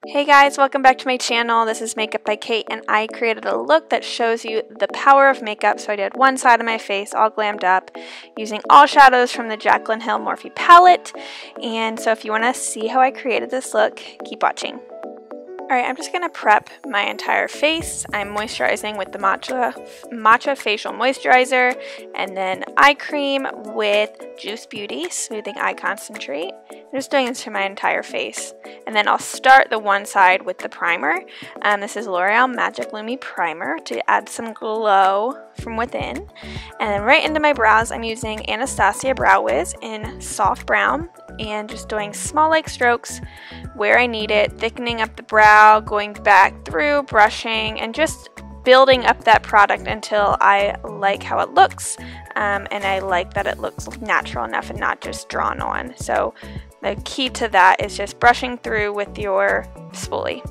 Hey guys, welcome back to my channel. This is Makeup by Kate, and I created a look that shows you the power of makeup. So I did one side of my face all glammed up using all shadows from the JACLYN HILL Morphe palette. And so if you want to see how I created this look, keep watching. Alright, I'm just going to prep my entire face. I'm moisturizing with the matcha facial moisturizer, and then eye cream with Juice Beauty Smoothing Eye Concentrate. I'm just doing this for my entire face. And then I'll start the one side with the primer. This is L'Oreal Magic Lumi Primer to add some glow from within. And then right into my brows, I'm using Anastasia Brow Wiz in soft brown and just doing small like strokes where I need it, thickening up the brow, going back through, brushing, and just building up that product until I like how it looks, and I like that it looks natural enough and not just drawn on. So the key to that is just brushing through with your spoolie.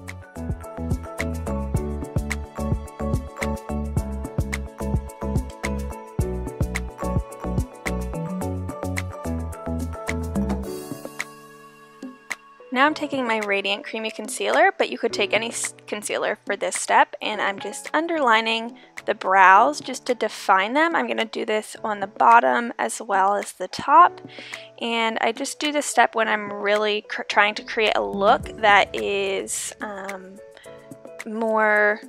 Now I'm taking my Radiant Creamy Concealer, but you could take any concealer for this step, and I'm just underlining the brows just to define them. I'm going to do this on the bottom as well as the top, and I just do this step when I'm really trying to create a look that is more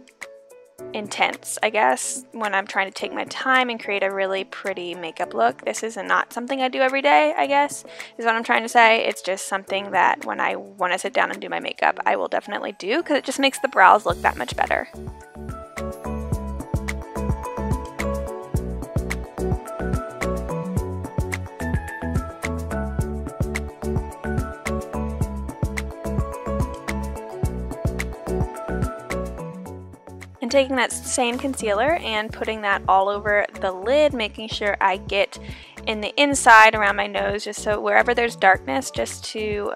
intense, I guess, when I'm trying to take my time and create a really pretty makeup look. This is not something I do every day, I guess, is what I'm trying to say. It's just something that when I want to sit down and do my makeup, I will definitely do because it just makes the brows look that much better. And taking that same concealer and putting that all over the lid, making sure I get in the inside around my nose, just so wherever there's darkness, just to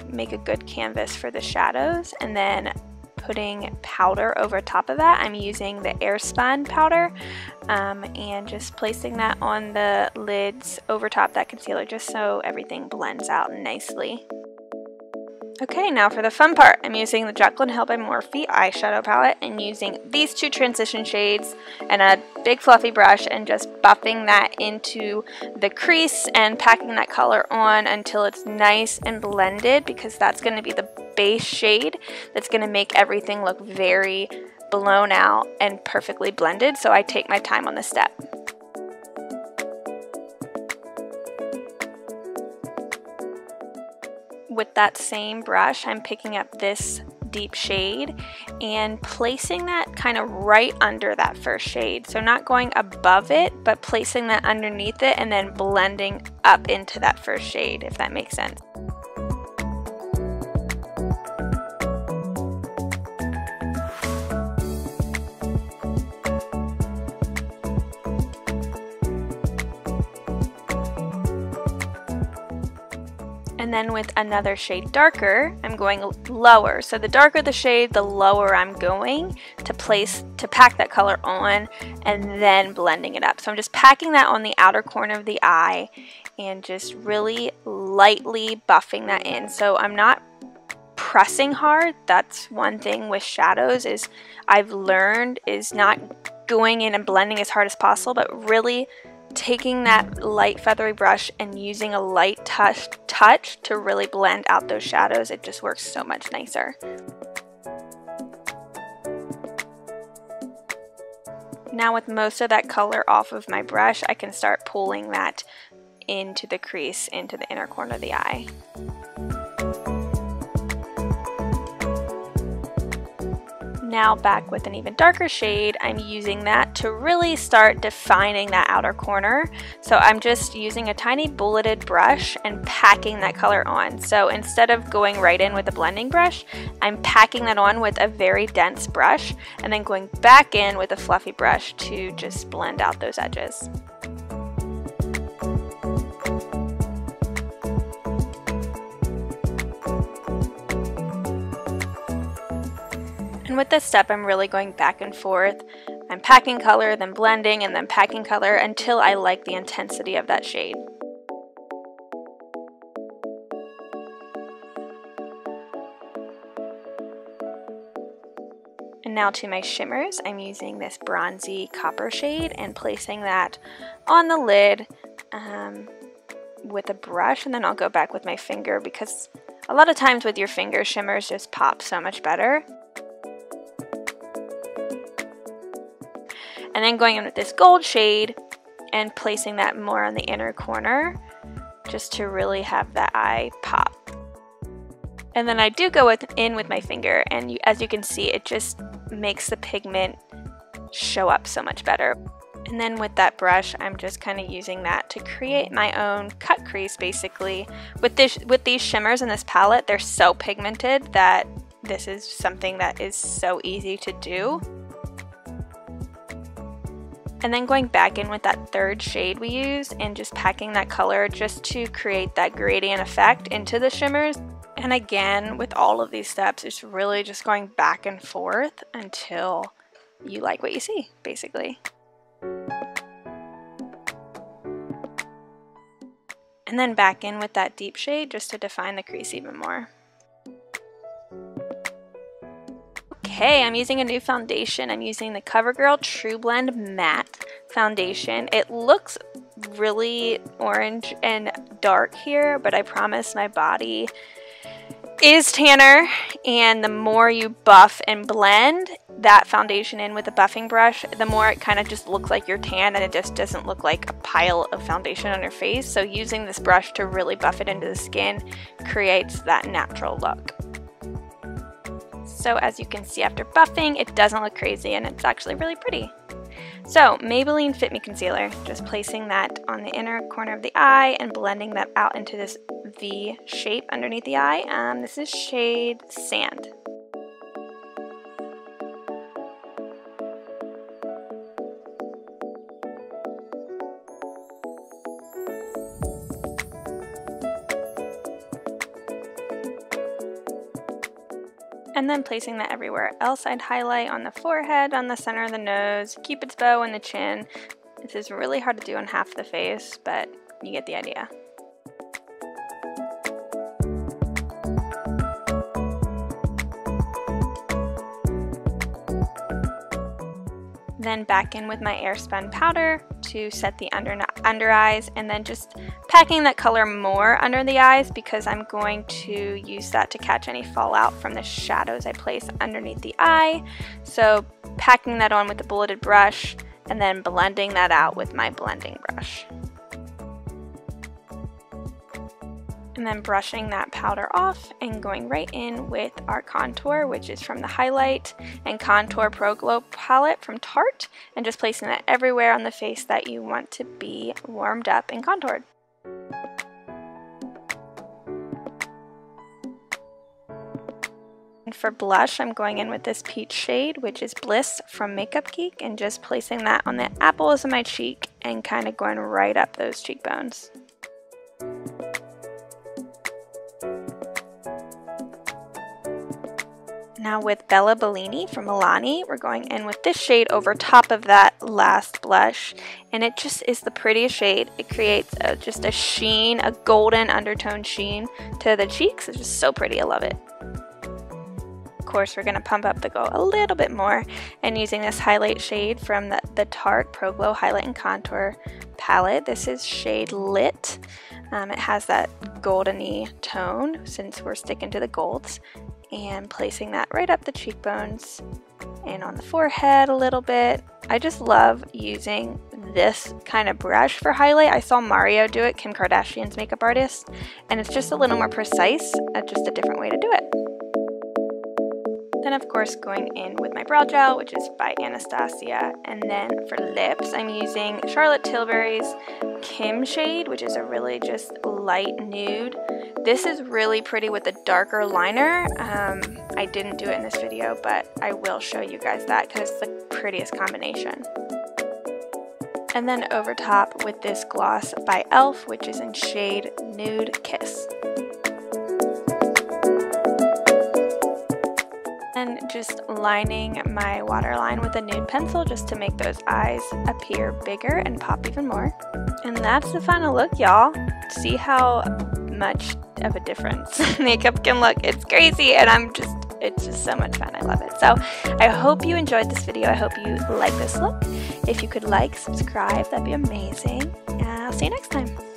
make a good canvas for the shadows. And then putting powder over top of that. I'm using the airspun powder, and just placing that on the lids over top that concealer just so everything blends out nicely. Okay, now for the fun part. I'm using the JACLYN HILL by Morphe eyeshadow palette and using these two transition shades and a big fluffy brush and just buffing that into the crease and packing that color on until it's nice and blended, because that's going to be the base shade that's going to make everything look very blown out and perfectly blended. So I take my time on this step. With that same brush, I'm picking up this deep shade and placing that kind of right under that first shade. So not going above it, but placing that underneath it and then blending up into that first shade, if that makes sense. And then with another shade darker, I'm going lower. So the darker the shade, the lower I'm going to pack that color on and then blending it up. So I'm just packing that on the outer corner of the eye and just really lightly buffing that in. So I'm not pressing hard. That's one thing with shadows is I've learned is not going in and blending as hard as possible, but really taking that light feathery brush and using a light touch to really blend out those shadows. It just works so much nicer. Now with most of that color off of my brush, I can start pulling that into the crease, into the inner corner of the eye. Now back with an even darker shade, I'm using that to really start defining that outer corner. So I'm just using a tiny bulleted brush and packing that color on. So instead of going right in with a blending brush, I'm packing that on with a very dense brush and then going back in with a fluffy brush to just blend out those edges. And with this step, I'm really going back and forth. I'm packing color, then blending, and then packing color until I like the intensity of that shade. And now to my shimmers, I'm using this bronzy copper shade and placing that on the lid with a brush, and then I'll go back with my finger because a lot of times with your finger, shimmers just pop so much better. And then going in with this gold shade and placing that more on the inner corner just to really have that eye pop. And then I do go in with my finger, and as you can see, it just makes the pigment show up so much better. And then with that brush, I'm just kind of using that to create my own cut crease basically. With these shimmers in this palette, they're so pigmented that this is something that is so easy to do. And then going back in with that third shade we used and just packing that color just to create that gradient effect into the shimmers. And again, with all of these steps, it's really just going back and forth until you like what you see, basically. And then back in with that deep shade just to define the crease even more. Okay, I'm using a new foundation. I'm using the COVERGIRL Trublend Matte Foundation. It looks really orange and dark here, but I promise my body is tanner, and the more you buff and blend that foundation in with a buffing brush, the more it kind of just looks like you're tan, and it just doesn't look like a pile of foundation on your face. So using this brush to really buff it into the skin creates that natural look. So as you can see, after buffing, it doesn't look crazy, and it's actually really pretty. So Maybelline Fit Me Concealer, just placing that on the inner corner of the eye and blending that out into this V shape underneath the eye. This is shade Sand. And then placing that everywhere else. I'd highlight on the forehead, on the center of the nose, Cupid's bow, and the chin. This is really hard to do on half the face, but you get the idea. Then back in with my airspun powder to set the under eyes, and then just packing that color more under the eyes because I'm going to use that to catch any fallout from the shadows I place underneath the eye. So packing that on with the bulleted brush and then blending that out with my blending brush. And then brushing that powder off and going right in with our contour, which is from the Highlight and Contour Pro Glow palette from Tarte, and just placing that everywhere on the face that you want to be warmed up and contoured. And for blush, I'm going in with this peach shade, which is Bliss from MakeupCait, and just placing that on the apples of my cheek and kind of going right up those cheekbones. Now with Bellini from MILANI, we're going in with this shade over top of that last blush, and it just is the prettiest shade. It creates just a sheen, a golden undertone sheen to the cheeks. It's just so pretty, I love it. Of course, we're going to pump up the glow a little bit more, and using this highlight shade from the Tarte Pro Glow Highlight and Contour palette. This is shade Lit. It has that goldeny tone since we're sticking to the golds. And placing that right up the cheekbones and on the forehead a little bit. I just love using this kind of brush for highlight. I saw Mario do it, Kim Kardashian's makeup artist, and it's just a little more precise, just a different way to do it. Then of course going in with my brow gel, which is by Anastasia, and then for lips I'm using Charlotte Tilbury's Kim shade, which is a really just light nude. This is really pretty with a darker liner. I didn't do it in this video, but I will show you guys that because it's the prettiest combination. And then over top with this gloss by e.l.f., which is in shade Nude Kiss. And just lining my waterline with a nude pencil just to make those eyes appear bigger and pop even more. And that's the final look, y'all. See how much of a difference makeup can look. It's crazy, and I'm just it's just so much fun. I love it. So I hope you enjoyed this video. I hope you like this look. If you could like, subscribe, that'd be amazing. And I'll see you next time.